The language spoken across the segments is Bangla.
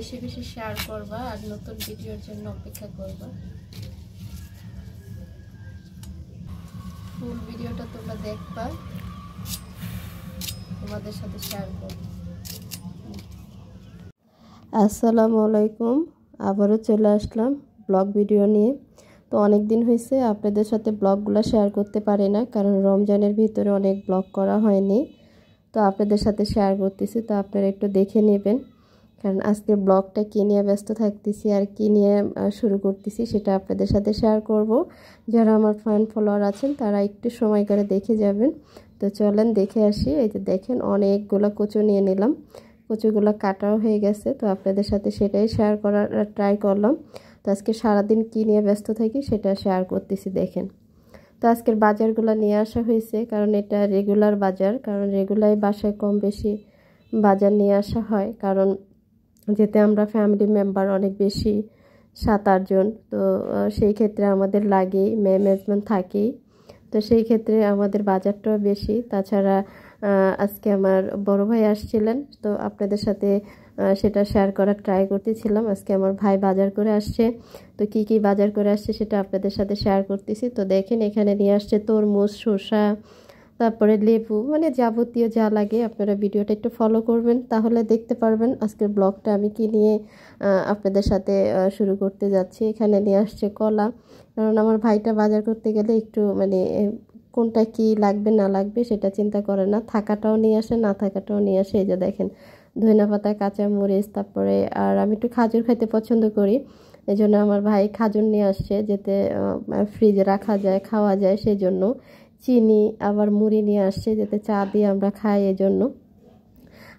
বেশি বেশি শেয়ার করবা আর নতুন ভিডিওর জন্য অপেক্ষা করবা। ফুল ভিডিওটা তোমরা দেখবা, তোমাদের সাথে শেয়ার করব। আসসালামু আলাইকুম, আবারও চলে আসলাম ব্লগ ভিডিও নিয়ে। তো অনেক দিন হয়েছে আপনাদের সাথে ব্লগগুলো শেয়ার করতে পারি না, কারণ রমজানের ভিতরে অনেক ব্লগ করা হয়নি। তো আপনাদের সাথে শেয়ার করতেছি, তো আপনারা একটু দেখে নেবেন, কারণ আজকে ব্লগটা কী নিয়ে ব্যস্ত থাকতেছি আর কী নিয়ে শুরু করতেছি সেটা আপনাদের সাথে শেয়ার করব। যারা আমার ফ্যান ফলোয়ার আছেন তারা একটু সময় করে দেখে যাবেন। তো চলেন দেখে আসি। এই যে দেখেন অনেকগুলো কচু নিয়ে নিলাম, কচুগুলো কাটাও হয়ে গেছে। তো আপনাদের সাথে সেটাই শেয়ার করার ট্রাই করলাম। তো আজকে সারাদিন কী নিয়ে ব্যস্ত থাকি সেটা শেয়ার করতেছি, দেখেন। তো আজকের বাজারগুলো নিয়ে আসা হয়েছে, কারণ এটা রেগুলার বাজার, কারণ রেগুলার বাসায় কম বেশি বাজার নিয়ে আসা হয়, কারণ যেতে আমরা ফ্যামিলি মেম্বার অনেক বেশি, 7-8 জন। তো সেই ক্ষেত্রে আমাদের লাগেই, ম্যানেজমেন্ট থাকেই। তো সেই ক্ষেত্রে আমাদের বাজারটাও বেশি। তাছাড়া আজকে আমার বড় ভাই আসছিলেন, তো আপনাদের সাথে সেটা শেয়ার করার ট্রাই করতেছিলাম। আজকে আমার ভাই বাজার করে আসছে, তো কি কি বাজার করে আসছে সেটা আপনাদের সাথে শেয়ার করতেছি। তো দেখেন এখানে নিয়ে আসছে তরমুজ, শসা, তারপরে লেবু, মানে যাবতীয় যা লাগে। আপনারা ভিডিওটা একটু ফলো করবেন, তাহলে দেখতে পারবেন আজকের ব্লগটা আমি কি নিয়ে আপনাদের সাথে শুরু করতে যাচ্ছি। এখানে নিয়ে আসছে কলা, কারণ আমার ভাইটা বাজার করতে গেলে একটু মানে কোনটা কি লাগবে না লাগবে সেটা চিন্তা করে না, থাকাটাও নিয়ে আসে না থাকাটাও নিয়ে আসে। এই যে দেখেন ধনেপাতা, কাঁচামরিচ, তারপরে আর আমি একটু খাজুর খেতে পছন্দ করি, এই জন্য আমার ভাই খাজুর নিয়ে আসছে, যাতে ফ্রিজে রাখা যায়, খাওয়া যায় সেই জন্য। চিনি, আবার মুড়ি নিয়ে আসছে, যাতে চা দিয়ে আমরা খাই এই জন্য।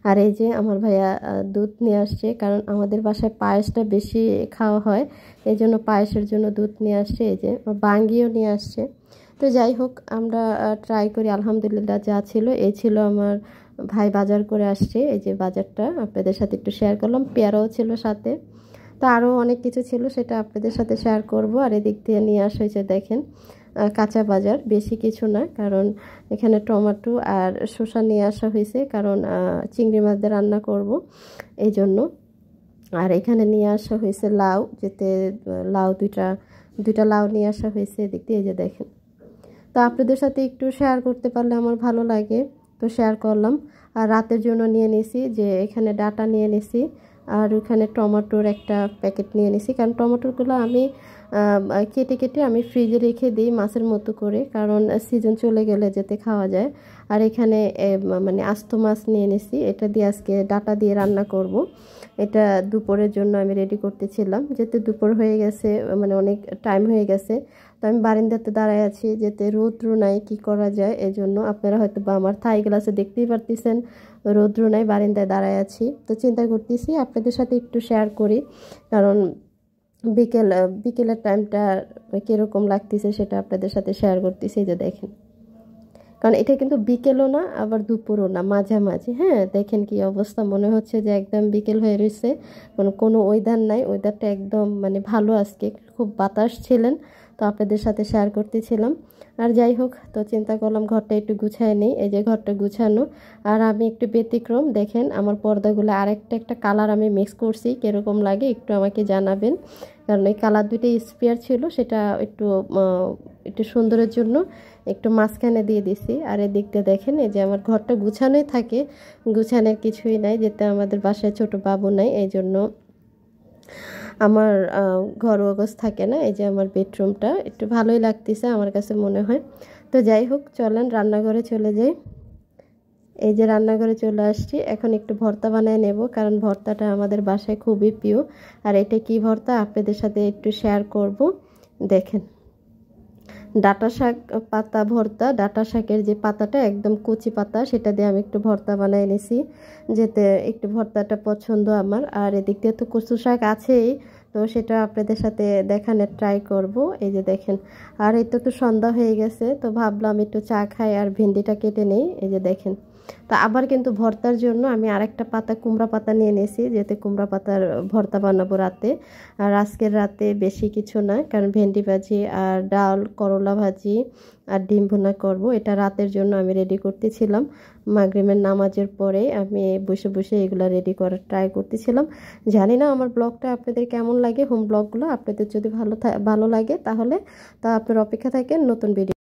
আর এই যে আমার ভাইয়া দুধ নিয়ে আসছে, কারণ আমাদের বাসায় পায়েসটা বেশি খাওয়া হয়, এই জন্য পায়েসের জন্য দুধ নিয়ে আসছে। এই যে বাঙ্গিও নিয়ে আসছে। তো যাই হোক, আমরা ট্রাই করি। আলহামদুলিল্লাহ যা ছিল এই ছিল। আমার ভাই বাজার করে আসছে, এই যে বাজারটা আপনাদের সাথে একটু শেয়ার করলাম। পেয়ারাও ছিল সাথে, তো আরও অনেক কিছু ছিল, সেটা আপনাদের সাথে শেয়ার করব। আর এদিক দিয়ে নিয়ে আসা হয়েছে দেখেন কাঁচা বাজার, বেশি কিছু না, কারণ এখানে টমেটো আর শসা নিয়ে আসা হয়েছে, কারণ চিংড়ি মাছ দিয়ে রান্না করব এই জন্য। আর এখানে নিয়ে আসা হয়েছে লাউ, যেতে লাউ দুইটা লাউ নিয়ে আসা হয়েছে এদিক দিয়ে, এই যে দেখেন। তো আপনাদের সাথে একটু শেয়ার করতে পারলে আমার ভালো লাগে, তো শেয়ার করলাম। আর রাতের জন্য নিয়ে নিছি যে এখানে ডাটা নিয়ে নিছি, আর ওখানে টমেটোর একটা প্যাকেট নিয়ে নিছি, কারণ টমেটোগুলো আমি কেটে কেটে আমি ফ্রিজে রেখে দিই মাছের মতো করে, কারণ সিজন চলে গেলে যাতে খাওয়া যায়। আর এখানে মানে আস্ত মাছ নিয়ে নিছি, এটা দিয়ে আজকে ডাটা দিয়ে রান্না করব। এটা দুপুরের জন্য আমি রেডি করতেছিলাম, যেতে দুপুর হয়ে গেছে, মানে অনেক টাইম হয়ে গেছে। তো আমি বারান্দাতে দাঁড়ায় আছি, যেতে রৌদ্র নাই, কি করা যায় এই জন্য। আপনারা হয়তো বা আমার থাই গ্লাসে দেখতেই পারতেছেন রৌদ্র নাই, বারান্দায় দাঁড়ায় আছি। তো চিন্তা করতেছি আপনাদের সাথে একটু শেয়ার করি, কারণ বিকেলের টাইমটা কীরকম লাগতেছে সেটা আপনাদের সাথে শেয়ার করতেছি। যে দেখেন, কারণ এটা কিন্তু বিকেলও না আবার দুপুরও না, মাঝামাঝি। হ্যাঁ দেখেন কি অবস্থা, মনে হচ্ছে যে একদম বিকেল হয়ে রয়েছে, কোনো ওয়েদার নাই, ওয়েদারটা একদম মানে ভালো। আজকে খুব বাতাস ছিলেন, তো আপনাদের সাথে শেয়ার করতেছিলাম। আর যাই হোক, তো চিন্তা করলাম ঘরটা একটু গুছায় নেই। এই যে ঘরটা গুছানো, আর আমি একটু ব্যতিক্রম, দেখেন আমার পর্দাগুলো একটা কালার আমি মিক্স করছি, কীরকম লাগে একটু আমাকে জানাবেন, কারণ এই কালার দুইটা স্পেয়ার ছিল, সেটা একটু সুন্দরের জন্য একটু মাঝখানে দিয়ে দিছি। আর এদিকটা দেখেন, এই যে আমার ঘরটা গুছানোই থাকে, গুছানোর কিছুই নাই, যেতে আমাদের বাসায় ছোট বাবু নাই, এই জন্য আমার ঘর অগোছ থাকে না। এই যে আমার বেডরুমটা একটু ভালোই লাগতেছে আমার কাছে মনে হয়। তো যাই হোক, চলেন রান্নাঘরে চলে যাই। এই যে রান্নাঘরে চলে আসছি, এখন একটু ভর্তা বানিয়ে নেব, কারণ ভর্তাটা আমাদের বাসায় খুবই প্রিয়। আর এটা কি ভর্তা আপনাদের সাথে একটু শেয়ার করব, দেখেন। ডাঁটা শাক পাতা ভর্তা, ডাঁটা শাকের যে পাতাটা একদম কচি পাতা, সেটা দিয়ে আমি একটু ভর্তা বানিয়ে নিয়েছি, যেতে একটু ভর্তাটা পছন্দ আমার। আর এদিক দিয়ে তো কচু শাক আছেই, তো সেটা আপনাদের সাথে দেখানোর ট্রাই করব। এই যে দেখেন, আর এই তো সন্ধ্যা হয়ে গেছে, তো ভাবলাম একটু চা খাই আর ভেন্ডিটা কেটে নেই। এই যে দেখেন তো আবার কিন্তু ভর্তার জন্য আমি আরেকটা পাতা কুমড়া পাতা নিয়ে নিয়েছি, যেতে কুমড়া পাতার ভর্তা বানাবো রাতে। আর আজকের রাতে বেশি কিছু না, কারণ ভেন্ডি ভাজি আর ডাল, করলা ভাজি আর ডিম ভুনা করব। এটা রাতের জন্য আমি রেডি করতেছিলাম। মাগরিবের নামাজের পরে আমি বসে বসে এগুলো রেডি করার ট্রাই করতেছিলাম। জানি না আমার ব্লগটা আপনাদের কেমন লাগে, হোম ব্লগগুলো আপনাদের যদি ভালো লাগে তাহলে আপনার অপেক্ষা থাকেন নতুন ভিডিও।